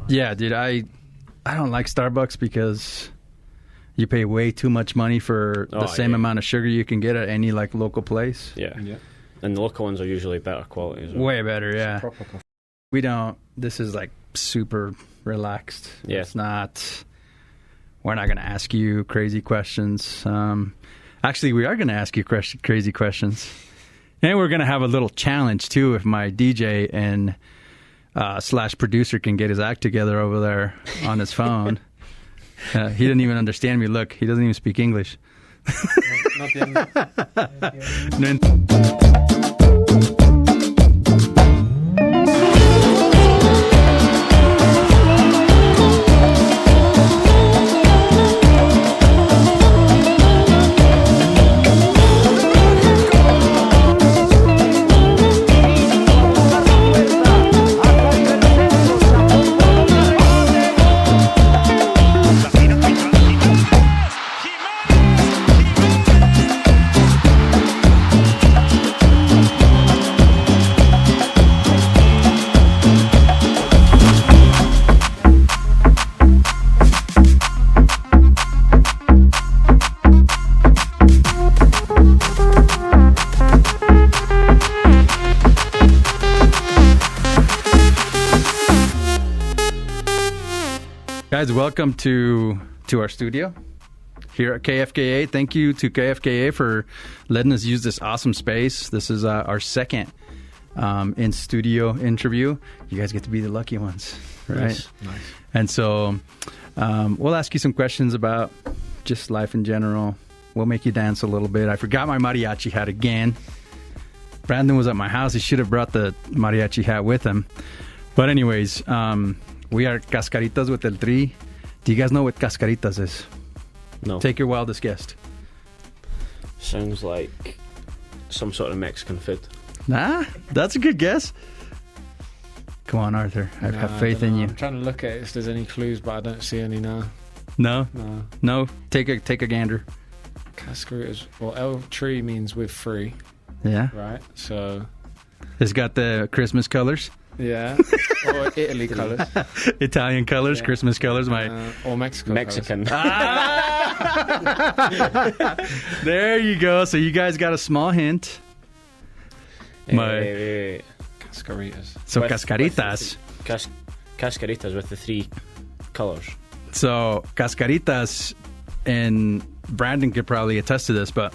Yeah, dude, I don't like Starbucks because you pay way too much money for the same amount of sugar you can get at any like local place. Yeah. And the local ones are usually better quality as well. Way better, yeah. Proper coffee. We don't. This is like super relaxed. Yeah. It's not. We're not going to ask you crazy questions. Actually, we are going to ask you crazy questions. And we're going to have a little challenge, too, if my DJ and / producer can get his act together over there on his phone. He didn't even understand me. Look, he doesn't even speak English. No entiendo. Guys, welcome to our studio here at KFKA. Thank you to KFKA for letting us use this awesome space. This is our second in-studio interview. You guys get to be the lucky ones, right? Nice. And so we'll ask you some questions about just life in general. We'll make you dance a little bit. I forgot my mariachi hat again. Brandon was at my house. He should have brought the mariachi hat with him. But anyways, we are Cascaritas with El Tri. Do you guys know what Cascaritas is? No. Take your wildest guess. Sounds like some sort of Mexican food. Nah, that's a good guess. Come on, Arthur. I have faith in you. I'm trying to look at it if there's any clues, but I don't see any now. No? No. No? Take a gander. Cascaritas. Well, El Tree means with free, Yeah. right? So, It's got the Christmas colors. yeah. Or Italy colours. Italian colors, Yeah. Christmas colors. Or Mexico Mexican. There you go. So you guys got a small hint. Cascaritas. So With- Cascaritas. Cascaritas with the 3 colours. So Cascaritas, and Brandon could probably attest to this, but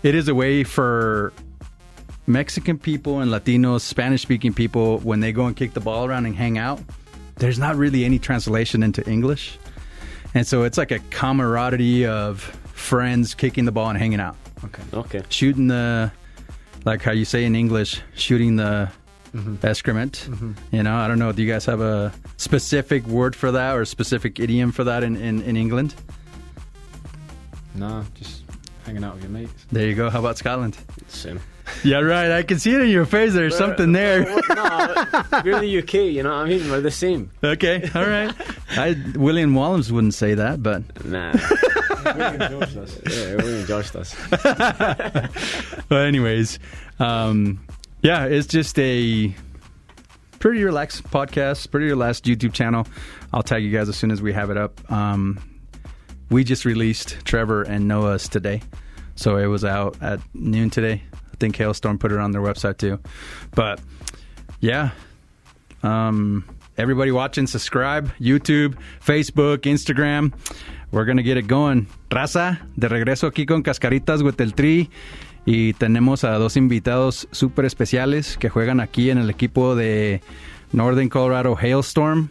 it is a way for Mexican people and Latinos, Spanish-speaking people, when they go and kick the ball around and hang out, there's not really any translation into English. And so it's like a camaraderie of friends kicking the ball and hanging out. Okay. Shooting the, like how you say in English, shooting the excrement. You know, I don't know. Do you guys have a specific word for that or a specific idiom for that in England? No, just hanging out with your mates. There you go. How about Scotland? Same. Yeah, right. I can see it in your face. There's something there. No, we're the UK, you know what I mean? We're the same. Okay, all right. William Wallams wouldn't say that, but... Nah. William George does. Yeah, William George does. But anyways, yeah, it's just a pretty relaxed podcast, pretty relaxed YouTube channel. I'll tag you guys as soon as we have it up. We just released Trevor and Noah's today. So it was out at noon today. I think Hailstorm put it on their website too. But yeah, everybody watching, subscribe, YouTube, Facebook, Instagram. We're going to get it going. Raza, de regreso aquí con Cascaritas with El Tri. Y tenemos a 2 invitados súper especiales que juegan aquí en el equipo de Northern Colorado Hailstorm.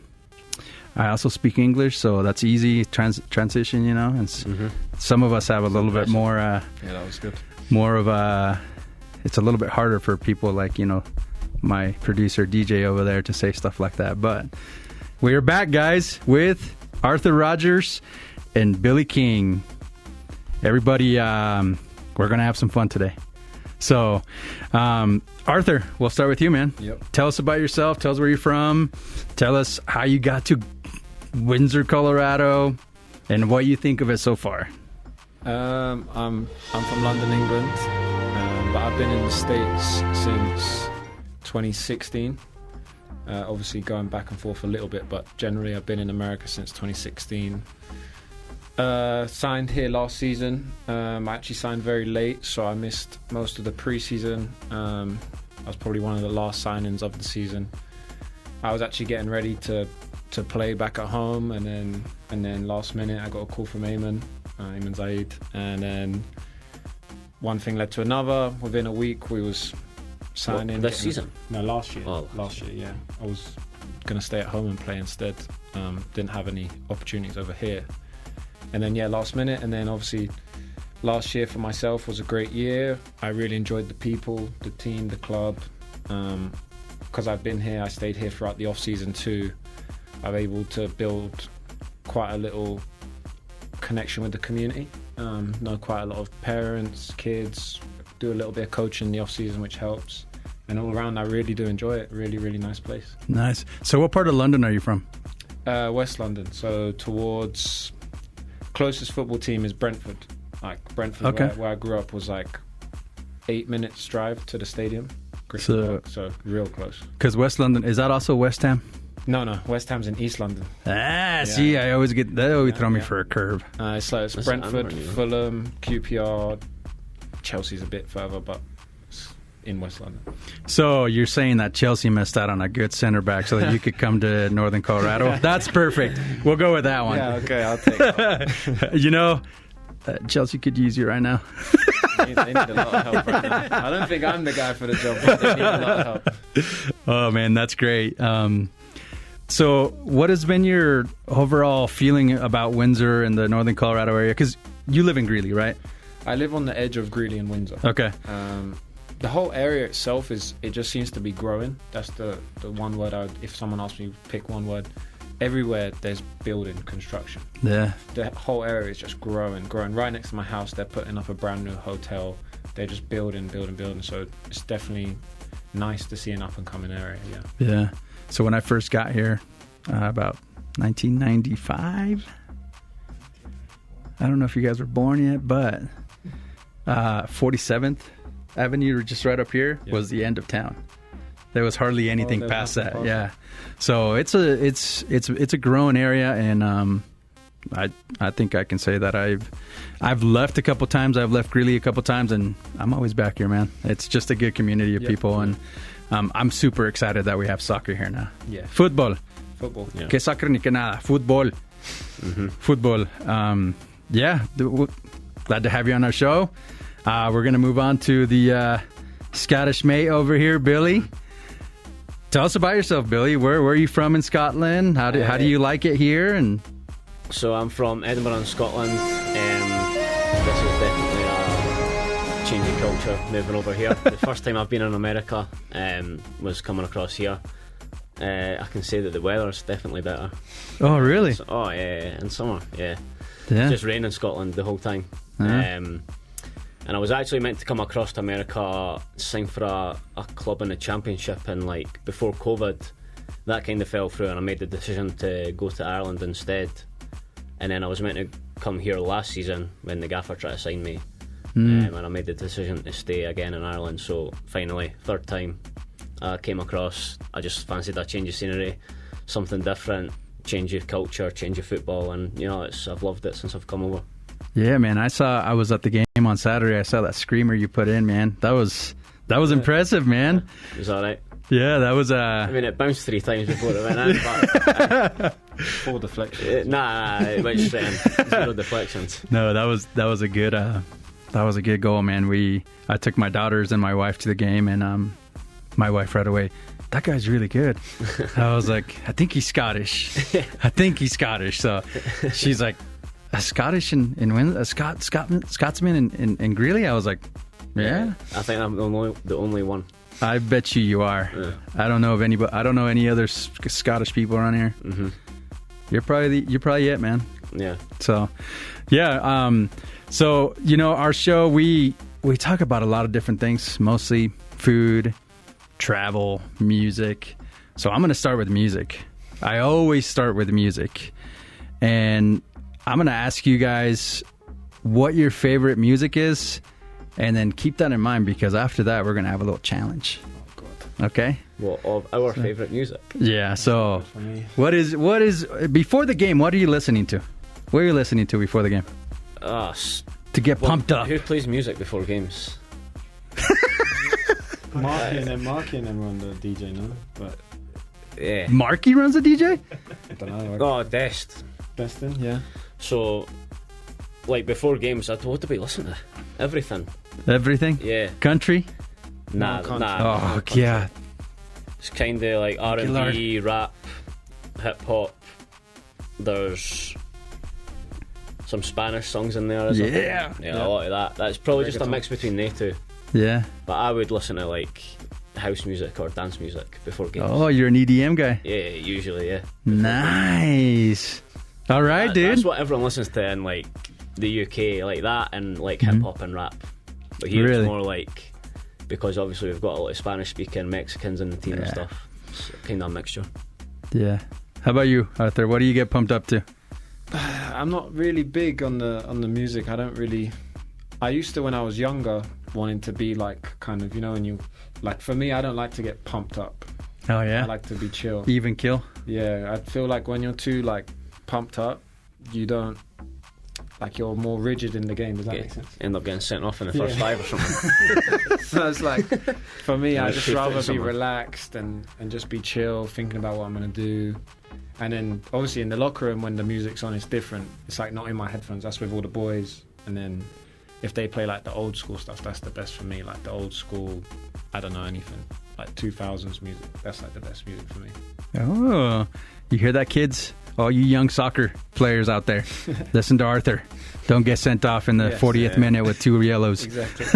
I also speak English, so that's easy transition, you know. And some of us have a little bit more... Yeah, that was good. More of a... It's a little bit harder for people like, you know, my producer DJ over there to say stuff like that. But we're back, guys, with Arthur Rogers and Billy King. Everybody, we're going to have some fun today. So, Arthur, we'll start with you, man. Yep. Tell us about yourself. Tell us where you're from. Tell us how you got to Windsor, Colorado, and what you think of it so far. I'm from London, England, but I've been in the States since 2016. Obviously going back and forth a little bit, but generally I've been in America since 2016. Signed here last season. I actually signed very late, so I missed most of the preseason. I was probably one of the last signings of the season. I was actually getting ready to play back at home, and then last minute I got a call from Ayman Zaid, and then one thing led to another. Within a week we was signing. This season? No, last year. Oh, last year, yeah. I was going to stay at home and play instead. Didn't have any opportunities over here. And then, last minute. And then, obviously, last year for myself was a great year. I really enjoyed the people, the team, the club. Because I've been here, I stayed here throughout the off-season too. I'm able to build quite a little connection with the community. Know quite a lot of parents, kids, do a little bit of coaching in the off-season, which helps. And all around, I really do enjoy it. Really, really nice place. Nice. So what part of London are you from? West London. So towards... Closest football team is Brentford. Like Brentford, Okay. where I grew up, was like 8 minutes drive to the stadium. So real close. Because West London, is that also West Ham? No. West Ham's in East London. See, I always get that. Always throw me for a curve. It's Brentford, Fulham, QPR, Chelsea's a bit further, but it's in West London. So you're saying that Chelsea missed out on a good center back so that you could come to Northern Colorado? That's perfect. We'll go with that one. Yeah, okay, I'll take that. Chelsea could use you right now. They need a lot of help right now. I don't think I'm the guy for the job, but they need a lot of help. Oh, man, that's great. So what has been your overall feeling about Windsor and the Northern Colorado area? Because you live in Greeley, right? I live on the edge of Greeley and Windsor. Okay. The whole area itself it just seems to be growing. That's the one word if someone asked me to pick one word. Everywhere there's building, construction. Yeah. The whole area is just growing. Right next to my house, they're putting up a brand new hotel. They're just building. So it's definitely nice to see an up and coming area. Yeah. Yeah. So when I first got here, about 1995, I don't know if you guys were born yet, but 47th Avenue, just right up here, was the end of town. There was hardly anything past that. Yeah. So it's a growing area, and I think I can say that I've left a couple times. I've left Greeley a couple times, and I'm always back here, man. It's just a good community of people, and I'm super excited that we have soccer here now. Yeah. Football. Yeah. Que soccer ni que nada. Football. Mm-hmm. Football. Glad to have you on our show. We're going to move on to the Scottish mate over here, Billy. Tell us about yourself, Billy. Where are you from in Scotland? How do you like it here? And so I'm from Edinburgh in Scotland. This is definitely a change in culture moving over here. The first time I've been in America was coming across here. I can say that the weather is definitely better. Oh, really? So, in summer, yeah. Yeah. It's just rain in Scotland the whole time. Uh-huh. And I was actually meant to come across to America, sign for a club in the championship, and before COVID, that kind of fell through, and I made the decision to go to Ireland instead. And then I was meant to come here last season when the gaffer tried to sign me, and I made the decision to stay again in Ireland. So finally, third time I came across, I just fancied a change of scenery, something different, change of culture, change of football, and I've loved it since I've come over. Yeah, man. I was at the game on Saturday. I saw that screamer you put in, man. That was impressive, man. It was all right. Yeah, that was. I mean, it bounced 3 times before it went in. But, 4 deflections. Nah, it went straight in. 0 deflections. No, that was a good. That was a good goal, man. I took my daughters and my wife to the game, and my wife right away, that guy's really good. I was like, I think he's Scottish. So she's like, a Scottish a Scotsman in Greeley? I was like, yeah. I think I'm the only one. I bet you are. Yeah. I don't know of anybody. I don't know any other Scottish people around here. Mm-hmm. You're probably it, man. Yeah. So, yeah. So our show, we talk about a lot of different things, mostly food, travel, music. So I'm going to start with music. I always start with music, and I'm going to ask you guys what your favorite music is, and then keep that in mind, because after that, we're going to have a little challenge. Oh, God. Okay. Well, of our favourite music. Yeah. So, For me. what is before the game? What are you listening to? What are you listening to before the game to get pumped up? Who plays music before games? Marky and them run the DJ, no? But Yeah. Marky runs the DJ. I don't know. Oh, Dest. Destin, yeah. So, like before games, what do we listen to? Everything. Everything. Yeah. Country. Nah, country. nah. Oh yeah. It's kind of like R&B, rap, hip hop. There's some Spanish songs in there. Isn't Yeah. there? Yeah, a lot of that. That's probably just a mix between they two. Yeah. But I would listen to like house music or dance music before games. Oh, you're an EDM guy. Yeah, usually, yeah. Nice. All right, dude. That's what everyone listens to in like the UK, like that, and like hip hop and rap. But here Really? it's more like, because obviously we've got a lot of Spanish speaking Mexicans in the team and Yeah. stuff. It's kind of a mixture. Yeah. How about you, Arthur? What do you get pumped up to? I'm not really big on the music. I don't really. I used to when I was younger, wanting to be like kind of, you know, when you like. For me, I don't like to get pumped up. Oh yeah. I like to be chill. Even kill. Yeah, I feel like when you're too like pumped up, you don't like you're more rigid in the game. Does that make sense? End up getting sent off in the first Yeah. 5 or something. So it's like for me, I Yeah, just keep rather fitting be someone. relaxed and just be chill, thinking about what I'm gonna do. And then obviously in the locker room when the music's on, it's different. It's like not in my headphones. That's with all the boys. And then if they play like the old school stuff, that's the best for me. Like the old school, I don't know anything. Like 2000s music. That's like the best music for me. Oh, you hear that, kids? All you young soccer players out there, listen to Arthur. Don't get sent off in the Yes, 40th yeah. minute with 2 yellows. Exactly.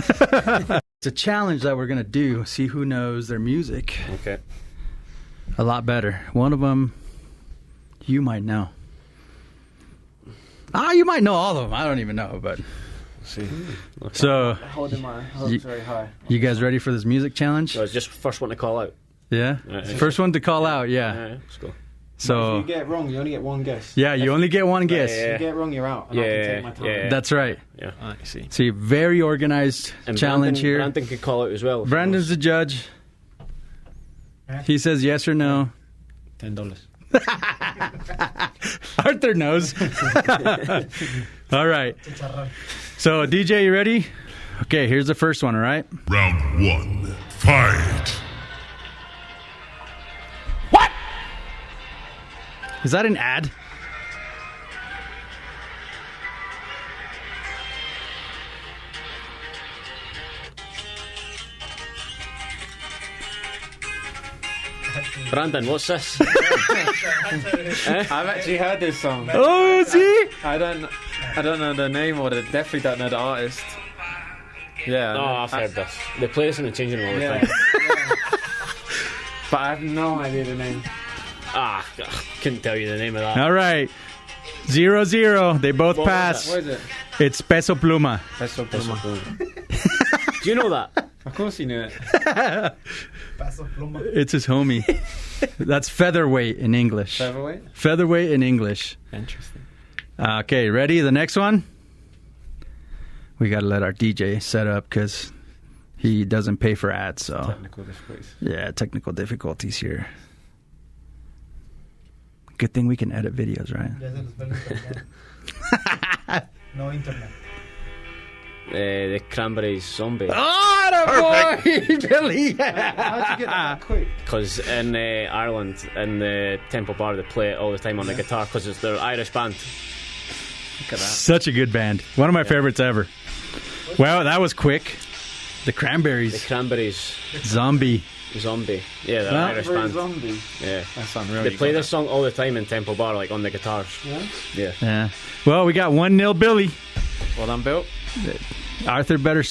It's a challenge that we're going to do. See who knows their music Okay. a lot better. One of them you might know. You might know all of them. I don't even know, but... See, So, holding my hopes You- very high. you guys ready for this music challenge? So it's just first one to call out. Yeah? Yeah. First one to call out, yeah. Yeah, let's go. If So, you get it wrong, you only get one guess. yeah, you only get one guess. Yeah. If you get it wrong, you're out. And I can take my time. Yeah. That's right. Yeah. I see. See, very organized And challenge here. Brandon could call out as well. if he Brandon's wants. the judge. He says yes or no. $10. Arthur knows. All right. So, DJ, you ready? Okay, here's the first one, all right? Round 1. Fight! Is that an ad? Brandon, what's this? I've actually heard this song. Oh, see? I don't know the name or definitely don't know the artist. Yeah. Oh, I've heard this. They play this in the changing room all the Yeah. time. But I have no idea the name. Couldn't tell you the name of that. All right. 0-0. They both What was pass. What is it? It's Peso Pluma. That's so Do you know that? Of course you knew it. It's his homie. That's featherweight in English. Featherweight? Featherweight in English. Interesting. Okay, ready? The next one? We got to let our DJ set up because he doesn't pay for ads. So, Technical difficulties. yeah, technical difficulties here. Good thing we can edit videos, right? No internet. The Cranberries Zombie. Oh, boy, Billy! How'd you get that quick? Because in Ireland, in the Temple Bar, they play it all the time on the guitar because it's their Irish band. Look at that. Such a good band. One of my favorites ever. Well, that was quick. The The Cranberries. Cranberries Zombie. Zombie. Yeah, they're Huh? Irish Very band. zombie. Yeah. That's unreal. They You play got this song all the time in Temple Bar, like on the guitars. Yeah? Yeah. Yeah. Well, we got 1-0 Billy. that. Well done, Bill. Arthur better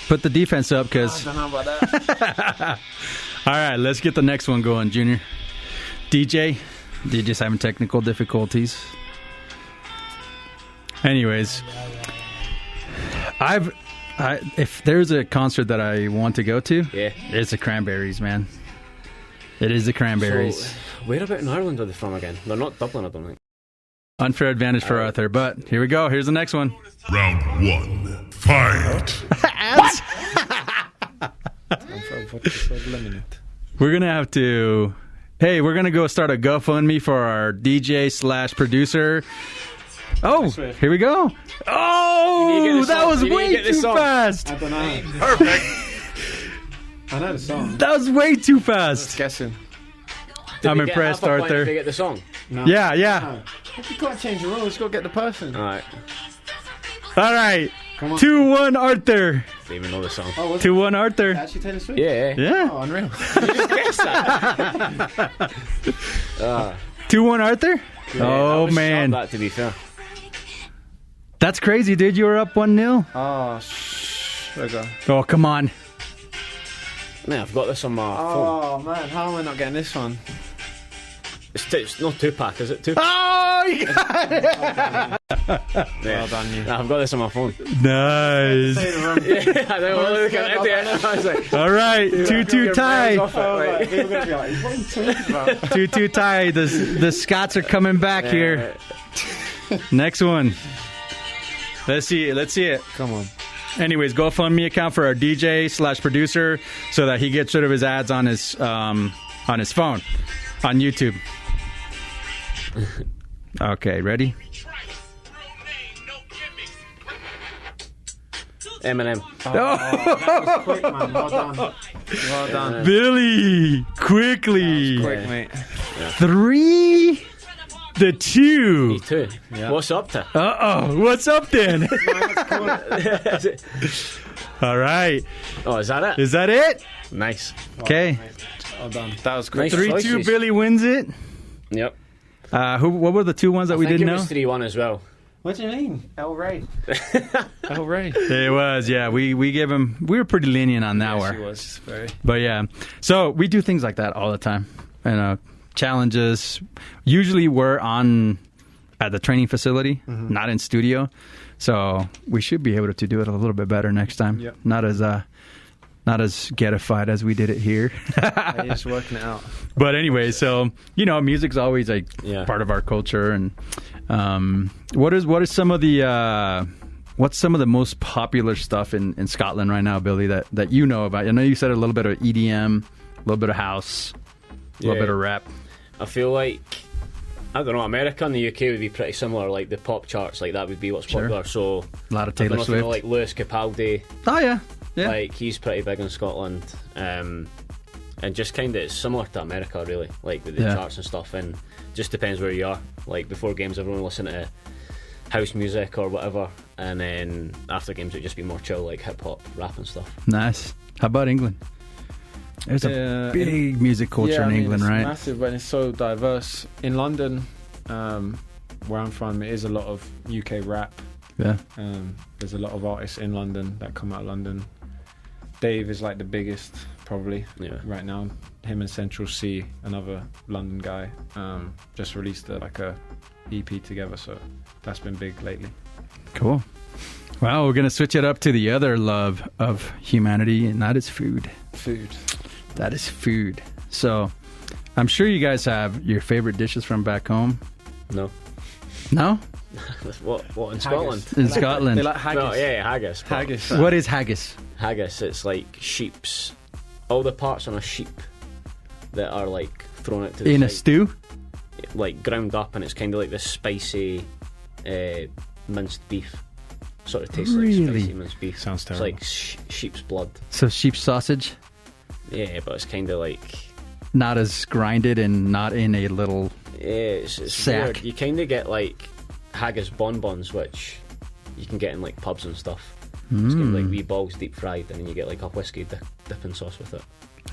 put the defense up I because... don't know about that. All right, let's get the next one going, Junior. DJ's having technical difficulties. Anyways, if there's a concert that I want to go to, Yeah. it's the Cranberries, man. It is the Cranberries. So, where about in Ireland are they from again? They're not Dublin, I don't think. Unfair advantage for Arthur, but here we go. Here's the next one. Round 1. Fight! Ads? I'm from vodka soda lemonade. We're going to have to... Hey, we're going to go start a GoFundMe for our DJ/producer. Oh, here we go. Oh, that was way too fast. I don't know. Perfect. I know the song. That was way too fast. Just guessing. I'm impressed, Arthur. Did you get the song? No. Yeah. No. You can't change the rules. You got to get the person. All right. All right. Come on. 2-1 Arthur. Didn't even know the song. Oh, 2-1 Arthur. actually Taylor Swift? Yeah. Yeah. Oh, unreal. You just guessed that. 2-1 Arthur? I Oh, was man. shocked that, to be fair. That's crazy, dude. You were up 1-0. Oh, there we go. Oh, come on. Man, I've got this on my phone. Oh, man. How am I not getting this one? It's not Tupac, is it? Tupac? Oh, you got it. Yeah. Well done, you. I've got this on my phone. Nice. Yeah, I know. Look at it. I was like, All right. 2-2 tie. off it, right. People are going to be like, what are you talking about? 2-2 tie. The Scots are coming back here. Next one. Let's see it. Come on. Anyways, GoFundMe account for our DJ/producer so that he gets rid of his ads on his phone on YouTube. Okay, ready? Eminem. That was quick, man. Well done. Well done. Billy, quickly. Quick, mate. 3-2. Me too. Yeah. What's up to? Uh-oh, what's up then? All right. Oh, is that it? Is that it? Nice. Okay. Well done. That was quick. Nice 3-2, choices. Billy wins it. Yep. What were the two ones that we I think didn't it know? was 3-1 as well. What do you mean? El Rey. El Rey. It was, yeah. We gave him. We were pretty lenient on that Yes, one. he was. Very. But yeah, so we do things like that all the time. And challenges. Usually we're at the training facility, not in studio. So we should be able to do it a little bit better next time. Yep. Not as getified as we did it here. He's just working it out. But anyway, so music's always like Yeah. part of our culture. And what is some of the what's some of the most popular stuff in Scotland right now, Billy, that you know about? I know you said a little bit of EDM, a little bit of house, a little bit of rap. I feel like, I don't know, America and the UK would be pretty similar. Like the pop charts, like that would be what's Sure. popular. So A lot of I don't Taylor know if you Swift. know, like Lewis Capaldi. Oh yeah. Like he's pretty big in Scotland, and just kind of it's similar to America, really. Like with the Yeah. charts and stuff, and just depends where you are. Like before games, everyone will listen to house music or whatever, and then after games, it would just be more chill, like hip hop, rap and stuff. Nice. How about England? There's a big music culture in England, it's right? massive when it's so diverse. In London, where I'm from, it is a lot of UK rap. Yeah. There's a lot of artists in London that come out of London. Dave is like the biggest, probably, right now. Him and Central C, another London guy, just released a EP together, so that's been big lately. Cool. Wow, we're going to switch it up to the other love of humanity, and that is food. Food. That is food. So, I'm sure you guys have your favorite dishes from back home. No. No? What in Scotland? In Scotland. They like haggis. No, yeah, haggis. but Haggis. What is haggis? Haggis, it's like sheep's, all the parts on a sheep that are like thrown out to the In a side, stew? like ground up, and it's kind of like this spicy minced beef. Sort of tastes Really? like spicy minced beef. Sounds It's terrible. like sheep's blood. So sheep sausage? Yeah, but it's kind of like, Not as grinded and not in a little... yeah, it's Sack. weird. You kind of get like haggis bonbons, which you can get in like pubs and stuff. It's kind of like wee balls deep fried, and then you get like a whiskey dipping sauce with it.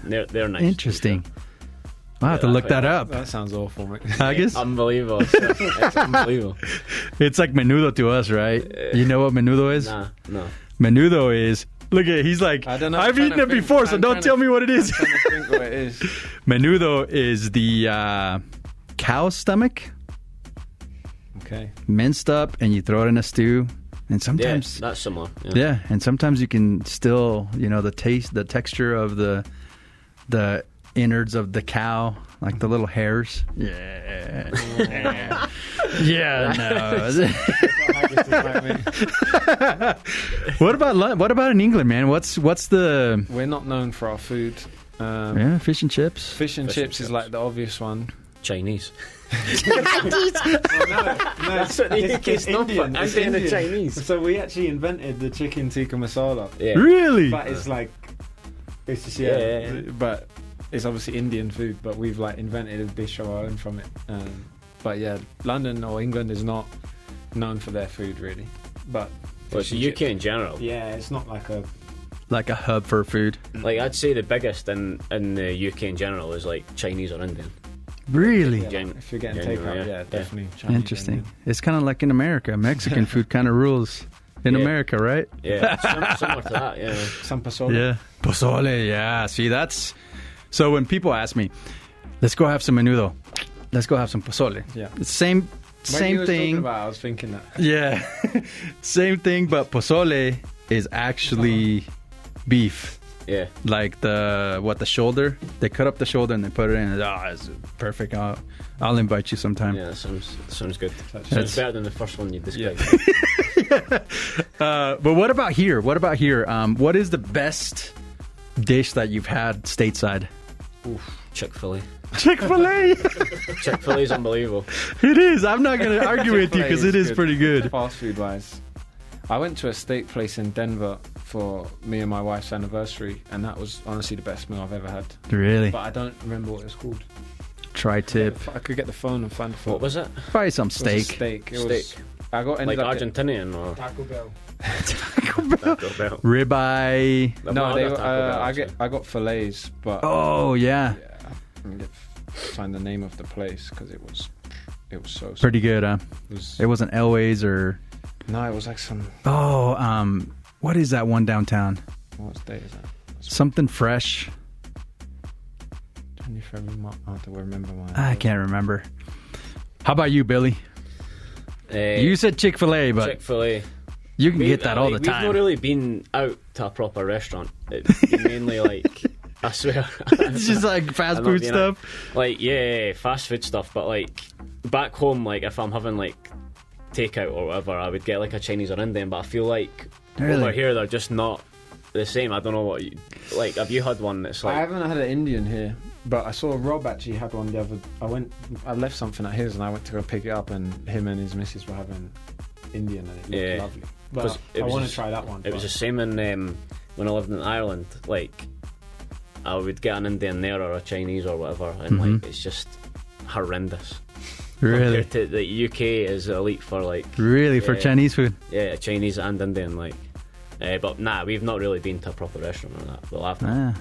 And they're nice. Interesting. I'll have to Yeah, look that up. That sounds awful, mate. Haggis? Unbelievable. It's unbelievable. It's like menudo to us, right? You know what menudo is? Nah, no. Menudo is... Look at he's like, I don't know. I've eaten it before, so don't tell me what it is. I'm trying to think what it is. Menudo is the cow stomach Okay. minced up, and you throw it in a stew. And Yeah, sometimes, that's similar. yeah, and sometimes you can still, the taste, the texture of the innards of the cow, like the little hairs. Yeah, yeah, no. What about in England, man? What's the? We're not known for our food. Yeah, fish and chips. Fish and chips is like the obvious one. Chinese. No, That's what the UK's known for. Indian. I'm It's saying the Indian. Chinese. So we actually invented the chicken tikka masala. Yeah. Really? But it's like, it's just, Yeah. but it's obviously Indian food, but we've like invented a dish of our own from it. But yeah, London or England is not known for their food really. But Well, it's fish the and UK chips. in general. Yeah, it's not like a. Like a hub for food. Like I'd say the biggest in the UK in general is like Chinese or Indian. Really? Yeah, Gen- if you're getting genuine, takeout, yeah. yeah, definitely. Chinese, Interesting. Indian. It's kind of like in America. Mexican food kind of rules in Yeah. America, right? Yeah, similar to that. Yeah. Some pozole. Yeah. Pozole, yeah. See, that's... So when people ask me, let's go have some menudo. Let's go have some pozole. Yeah. It's same When you was talking thing. about, I was thinking that. Yeah. Same thing, but pozole is actually beef. Yeah. Like the shoulder. They cut up the shoulder and they put it in. It's perfect. I'll invite you sometime. Yeah, that sounds good. That's- Sounds better than the first one you described. But what about here? What is the best dish that you've had stateside? Chick-fil-A. Chick-fil-A. Chick-fil-A is unbelievable. It is. I'm not going to argue with you because it is good. pretty good. Fast food wise. I went to a steak place in Denver for me and my wife's anniversary, and that was honestly the best meal I've ever had. Really? But I don't remember what it was called. Tri-tip. I could get the phone and find the phone. What was it? Probably some It was a steak. steak. It Steak. was. I got ended Like up Argentinian or Taco Bell. Taco Bell? Ribeye. No, they, Taco Bell, I got fillets, but Oh, yeah. yeah, I can find the name of the place because it was so Pretty good, huh? It was, It wasn't Elways or... no, it was like some. Oh, what is that one downtown? What day is that? Something fresh. 23rd March. I don't remember mine. I can't remember. How about you, Billy? You said Chick-fil-A, but Chick-fil-A. you can get that all the We've not time. really been out to a proper restaurant. It's been mainly like, I swear. It's just like fast I'm not food being stuff. Like, yeah, fast food stuff, but like, back home, like, if I'm having like takeout or whatever, I would get like a Chinese or Indian, but I feel like Really? over here, they're just not the same. I don't know what you, like, have you had one that's I like, haven't had an Indian here, but I saw Rob actually had one the other. I left something at his, and I went to go pick it up, and him and his missus were having Indian, and it looked Yeah. lovely. 'Cause But it I was want to just- try that one. it was the same in when I lived in Ireland. Like, I would get an Indian there or a Chinese or whatever, and like, it's just horrendous. Really? Compared to the UK is elite for like, Really? For Yeah. Chinese food? yeah, Chinese and Indian, like. But nah, we've not really been to a proper restaurant or that. We'll have to. Ah.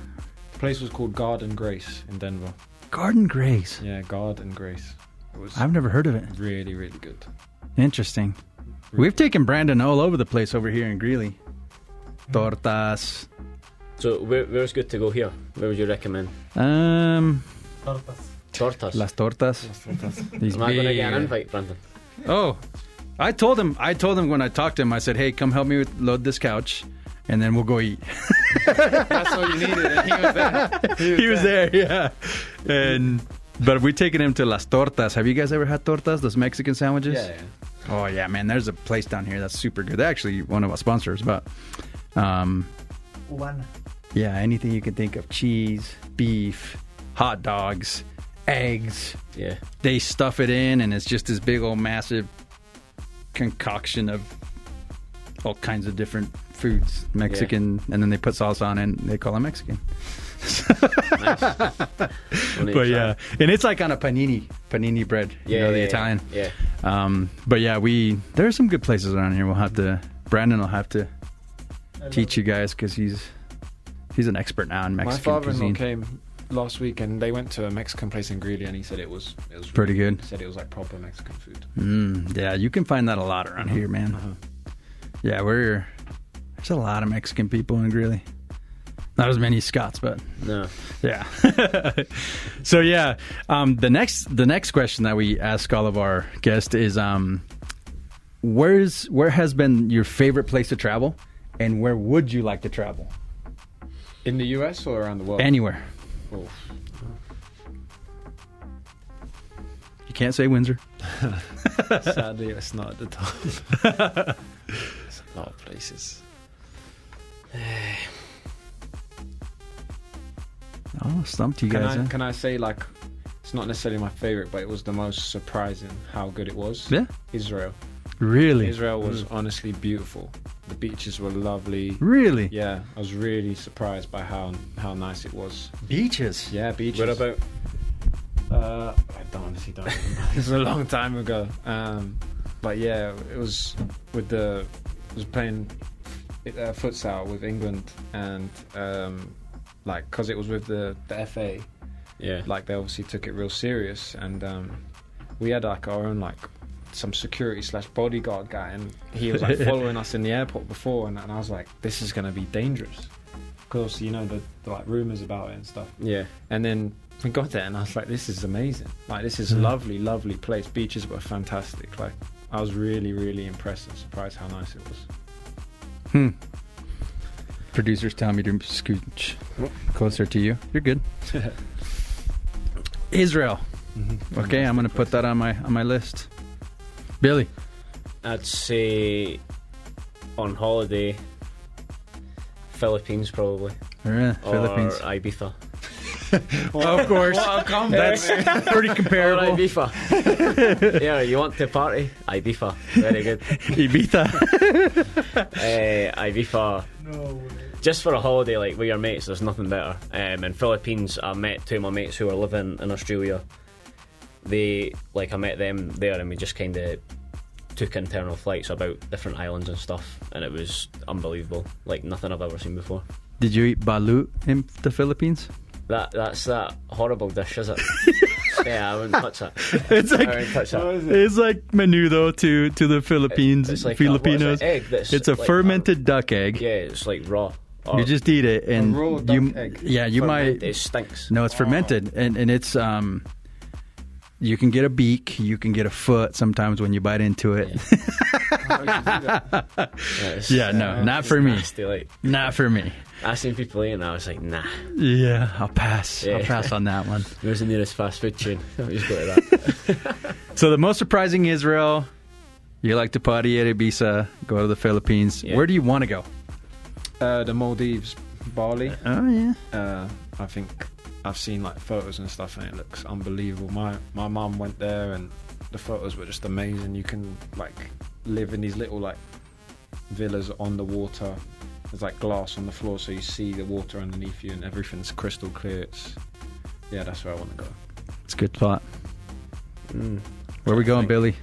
The place was called Garden Grace in Denver. Garden Grace. Yeah, Garden Grace. It was I've never heard of it. really, really good. Interesting. We've taken Brandon all over the place over here in Greeley. Tortas. So where's good to go here? Where would you recommend? Tortas. Las tortas. These Am I going to get an big- invite, Brandon? Oh, I told him when I talked to him, I said, hey, come help me load this couch and then we'll go eat. That's all you needed, and he was there. He was there, yeah. But we're taking him to Las Tortas. Have you guys ever had tortas, those Mexican sandwiches? Yeah, yeah. Oh, yeah, man. There's a place down here that's super good. They're actually one of our sponsors, but yeah, anything you can think of. Cheese, beef, hot dogs, eggs. Yeah. They stuff it in, and it's just this big old massive concoction of all kinds of different foods, Mexican, and then they put sauce on it, and they call it Mexican. But yeah, and it's like on a panini bread, you know, the Italian. Yeah. But yeah, there's some good places around here. Brandon will have to teach you guys because he's an expert now in Mexican My father-in-law cuisine. came last week, and they went to a Mexican place in Greeley, and he said it was Pretty good. He said it was like proper Mexican food. Yeah, you can find that a lot around here, man. Yeah, there's a lot of Mexican people in Greeley. Not as many Scots, but No. yeah. So yeah, the next question that we ask all of our guests is, where has been your favorite place to travel, and where would you like to travel? In the US or around the world? Anywhere. Oh. You can't say Windsor. Sadly, it's not at the top. There's a lot of places. Oh, stumped you guys. Huh? Can I say, like, it's not necessarily my favorite, but it was the most surprising how good it was. Yeah. Israel. Really? Israel was honestly beautiful. The beaches were lovely. Really? Yeah, I was really surprised by how nice it was. Beaches. Yeah, beaches. What about? I honestly don't remember. It was a long time ago. But yeah, it was playing futsal with England, and like, because it was with the FA. Yeah. Like, they obviously took it real serious, and we had like our own, like, some security / bodyguard guy, and he was like following us in the airport before, and I was like, this is gonna be dangerous, because you know the like rumors about it and stuff. Yeah. And then we got there, and I was like, this is amazing. Like, this is a lovely place. Beaches were fantastic. Like, I was really, really impressed and surprised how nice it was. Producers tell me to scooch closer to you. You're good. Israel. Okay, I'm gonna put that on my list. Billy. I'd say on holiday, Philippines probably. Philippines. Or Ibiza. Of course. That's pretty Or comparable. Ibiza. Yeah, you want to party? Ibiza. Very good. Ibiza. Ibiza. No way. Just for a holiday, like, with your mates, there's nothing better. In Philippines, I met two of my mates who were living in Australia. I met them there, and we just kind of took internal flights about different islands and stuff, and it was unbelievable. Like, nothing I've ever seen before. Did you eat balut in the Philippines? That's that horrible dish, is it? Yeah, I wouldn't touch it. It's like, I wouldn't touch that. it's like menudo to the Philippines. It's like Filipinos. egg that's It's a like fermented duck egg. Yeah, it's like raw. You just eat it, and raw duck egg. Yeah, you might. It stinks. No, it's fermented, and it's you can get a beak, you can get a foot sometimes when you bite into it. Yeah, no, not for me. Nasty, like. Not for me. I seen people eating, and I was like, nah. Yeah, I'll pass. Yeah. I'll pass on that one. Where's the nearest fast food chain? I'll just go to that. So the most surprising Israel. You like to party at Ibiza, go to the Philippines. Yeah. Where do you want to go? The Maldives, Bali. Oh yeah. I think I've seen like photos and stuff, and it looks unbelievable. My mum went there, and the photos were just amazing. You can like live in these little like villas on the water. There's like glass on the floor, so you see the water underneath you, and everything's crystal clear. That's where I want to go. It's a good spot. Where we going, Billy?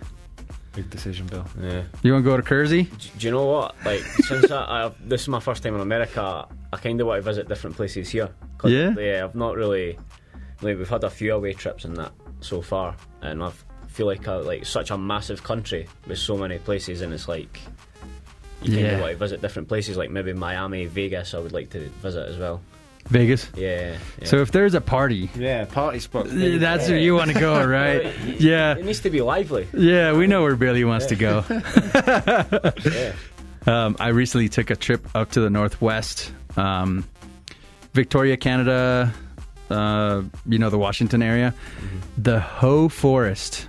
Big decision, Bill. Yeah. You want to go to Kersey? Do you know what? Like, since this is my first time in America, I kind of want to visit different places here. Yeah, I've not really. Like, we've had a few away trips and that so far, and I feel like such a massive country with so many places, and it's like you kind of want to visit different places, like maybe Miami, Vegas. I would like to visit as well. Vegas. Yeah. So if there's a party, party spot. that's where you want to go, right? It needs to be lively. Yeah, we know where Billy wants to go. Yeah. I recently took a trip up to the Northwest, Victoria, Canada. The Washington area. The Hoh Forest.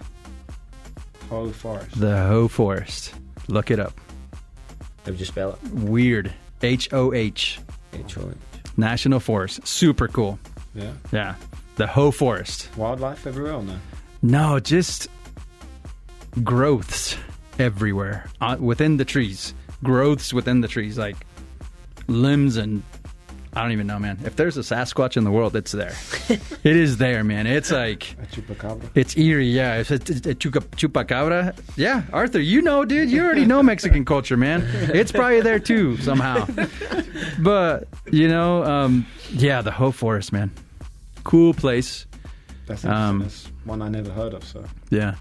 Hoh Forest. The Hoh Forest. Look it up. How would you spell it? Weird. HOH. HOH. National Forest. Super cool. Yeah. Yeah. The Hoh Forest. Wildlife everywhere or no? No, just growths everywhere. Within the trees. Growths within the trees. Like limbs and... I don't even know, man. If there's a Sasquatch in the world, it's there. It is there, man. It's like... A chupacabra? It's eerie, yeah. It's a chupacabra. Yeah, Arthur, you know, dude. You already know Mexican culture, man. It's probably there, too, somehow. But, the Hoh Forest, man. Cool place. That's interesting. That's one I never heard of, so... Yeah.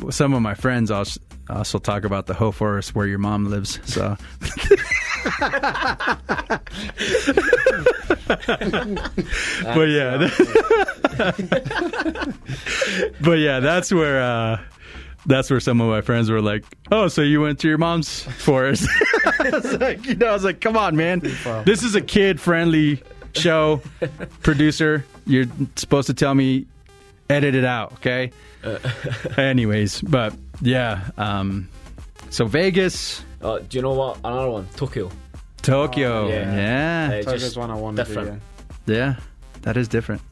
Some of my friends also talk about the Hoh Forest where your mom lives, so... But yeah, that's where some of my friends were like, "Oh, so you went to your mom's forest?" I was like, "Come on, man! This is a kid-friendly show." Producer, you're supposed to tell me, edit it out, okay? Anyways, but yeah, so Vegas. Do you know what? Another one, Tokyo. Tokyo, yeah. Just Tokyo's one I wanted to do. Yeah. That is different.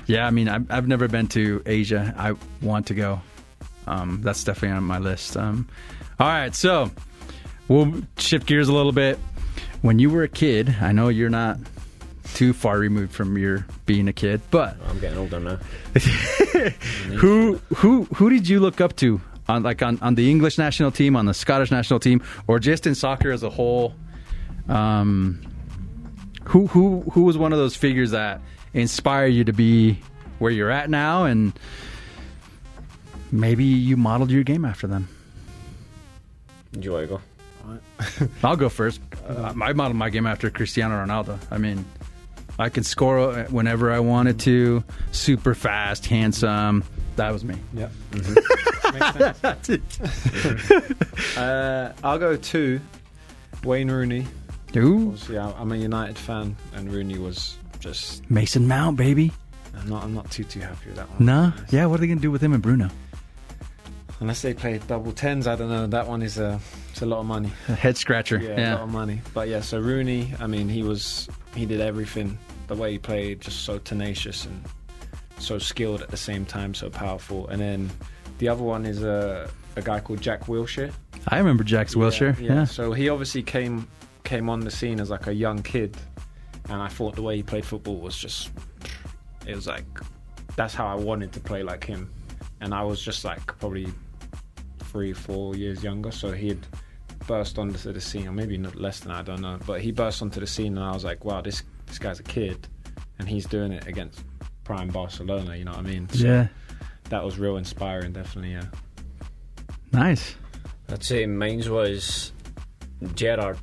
Yeah, I mean, I've never been to Asia. I want to go. That's definitely on my list. All right, so we'll shift gears a little bit. When you were a kid, I know you're not too far removed from your being a kid, but I'm getting older now. who did you look up to on the English national team, on the Scottish national team, or just in soccer as a whole? Who was one of those figures that inspired you to be where you're at now, and maybe you modeled your game after them? Do you want to go? I'll go first. I modeled my game after Cristiano Ronaldo. I mean, I could score whenever I wanted to. Super fast, handsome. That was me. Yeah. Mm-hmm. I'll go 2. Wayne Rooney. Ooh. Obviously, I'm a United fan, and Rooney was just... Mason Mount, baby. I'm not too happy with that one. No? Yeah, what are they going to do with him and Bruno? Unless they play double tens, I don't know. That one is it's a lot of money. A head scratcher. Yeah, a lot of money. But yeah, so Rooney, I mean, he did everything. The way he played, just so tenacious and so skilled at the same time, so powerful. And then the other one is a guy called Jack Wilshere. I remember Jack Wilshere. Yeah. So he obviously came on the scene as like a young kid, and I thought the way he played football was just, it was like, that's how I wanted to play like him. And I was just like probably 3-4 years younger, so he had burst onto the scene, or maybe not less than that, I don't know, but he burst onto the scene, and I was like, wow, this guy's a kid, and he's doing it against prime Barcelona, you know what I mean? So yeah, that was real inspiring, definitely. Yeah. Nice. I'd say mine was Gerrard.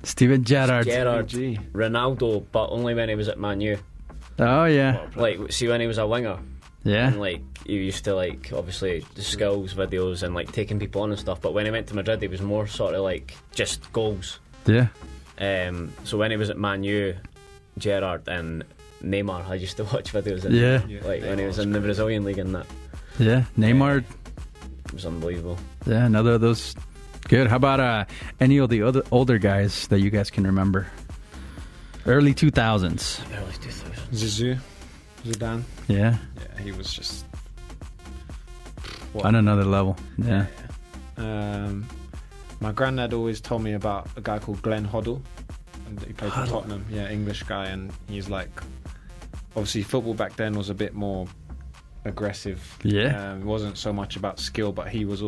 Steven Gerrard. Ronaldo, but only when he was at Man U. Oh yeah. Like, see, when he was a winger. Yeah. And like, he used to like, obviously, the skills videos and like taking people on and stuff, but when he went to Madrid, he was more sort of like just goals. Yeah. So when he was at Man U, Gerrard and Neymar, I used to watch videos of yeah. like when he was in the Brazilian league and that. Yeah, Neymar. It was unbelievable. Yeah, another of those. Good. How about any of the other older guys that you guys can remember? Early 2000s. Early 2000s. Zidane. Yeah. Yeah, he was just on another level. Yeah. My granddad always told me about a guy called Glenn Hoddle, and he played for Tottenham. Yeah, English guy, and he's like, obviously football back then was a bit more aggressive. Yeah. It wasn't so much about skill, but he was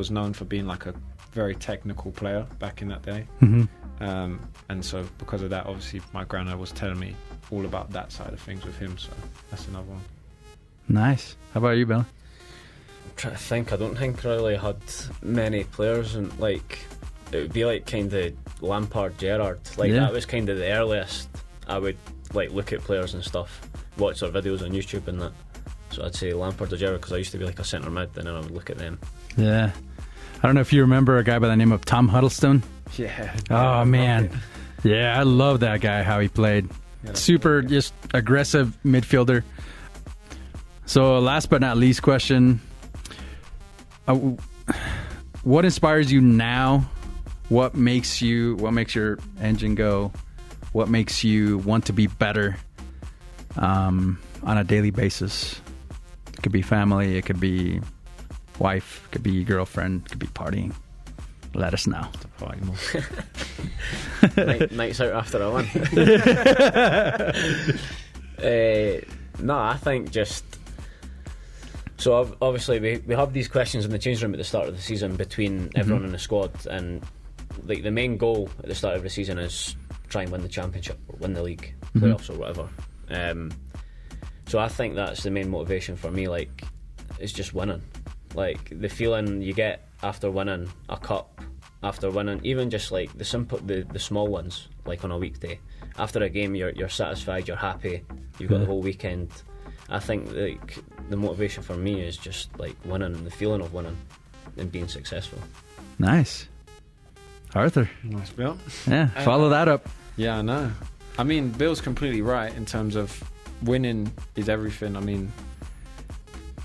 known for being like a very technical player back in that day. Mm-hmm. And so because of that, obviously my granddad was telling me all about that side of things with him, so that's another one. Nice. How about you, Billy? I'm trying to think. I don't think I really had many players, and like it would be like kind of Lampard, Gerrard. Like that was kind of the earliest I would like look at players and stuff, watch their videos on YouTube and that. So I'd say Lampard or Gerrard, because I used to be like a centre mid, and then I would look at them. Yeah. I don't know if you remember a guy by the name of Tom Huddlestone. Yeah. Oh man. Yeah, I love that guy, how he played. Yeah, super just aggressive midfielder. So last but not least question, what inspires you now? What makes your engine go? What makes you want to be better on a daily basis? It could be family, it could be wife, it could be girlfriend, it could be partying. Let us know. Nights out after a win. No, I think just... So obviously we have these questions in the change room at the start of the season between everyone in the squad, and like the main goal at the start of the season is try and win the championship or win the league, playoffs or whatever. So I think that's the main motivation for me. Like, it's just winning. Like the feeling you get after winning a cup, after winning even just like the small ones, like on a weekday. After a game, you're satisfied, you're happy, you've got the whole weekend. I think like the motivation for me is just like winning, the feeling of winning and being successful. Nice. Arthur. Nice, Bill. Yeah, follow that up. Yeah, I know. I mean, Bill's completely right in terms of winning is everything. I mean,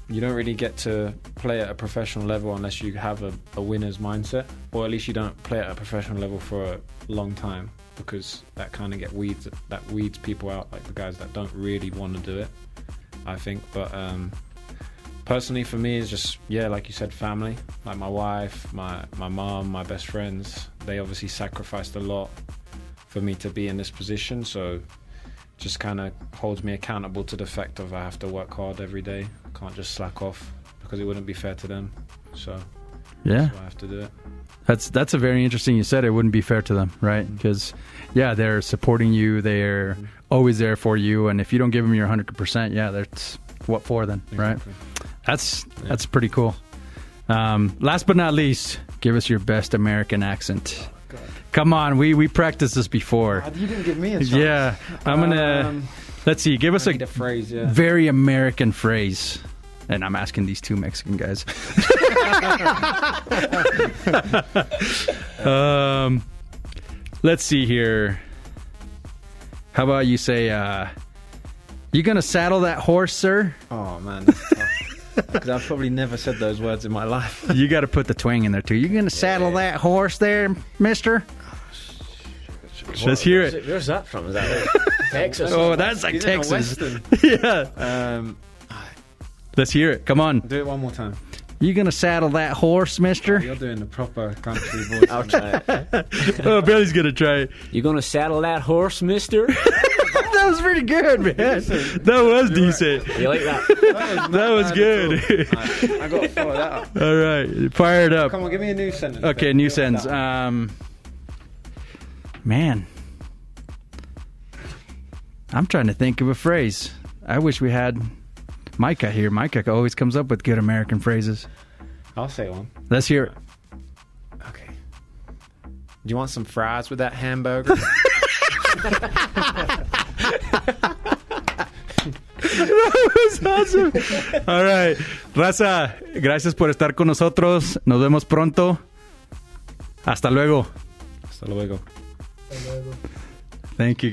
you don't really get to play at a professional level unless you have a winner's mindset, or at least you don't play at a professional level for a long time. because that kind of weeds people out, like the guys that don't really want to do it, I think. But personally for me, it's just, like you said, family. Like my wife, my mom, my best friends, they obviously sacrificed a lot for me to be in this position, so just kind of holds me accountable to the fact of I have to work hard every day. I can't just slack off because it wouldn't be fair to them. So that's why I have to do it. That's a very interesting. You said it wouldn't be fair to them, right? Because they're supporting you, they're always there for you, and if you don't give them your 100%, that's what for then, right? That's pretty cool. Last but not least, give us your best American accent. God. Come on, we practiced this before. You didn't give me a chance. Yeah, I'm gonna. Let's see. Give us a phrase. Very American phrase. And I'm asking these two Mexican guys. Let's see here. How about you say, you gonna saddle that horse, sir? Oh, man, that's tough. Because I've probably never said those words in my life. You got to put the twang in there, too. You gonna saddle that horse there, mister? Let's hear it. Where's that from? Is that like Texas? Oh, that's like Texas. Yeah. Let's hear it. Come on. Do it one more time. You gonna saddle that horse, mister? You're doing the proper country voice. I'll try it. Oh, Billy's gonna try it. You gonna saddle that horse, mister? That was pretty good, man. That was decent. You like that? That was good. I got to follow that up. All right, fire it up. Come on, give me a new sentence. Okay, new sentence. Man, I'm trying to think of a phrase. I wish we had Micah here. Micah always comes up with good American phrases. I'll say one. Let's hear it. Okay. Do you want some fries with that hamburger? That was awesome. All right, raza, gracias por estar con nosotros. Nos vemos pronto. Hasta luego. Hasta luego. Thank you.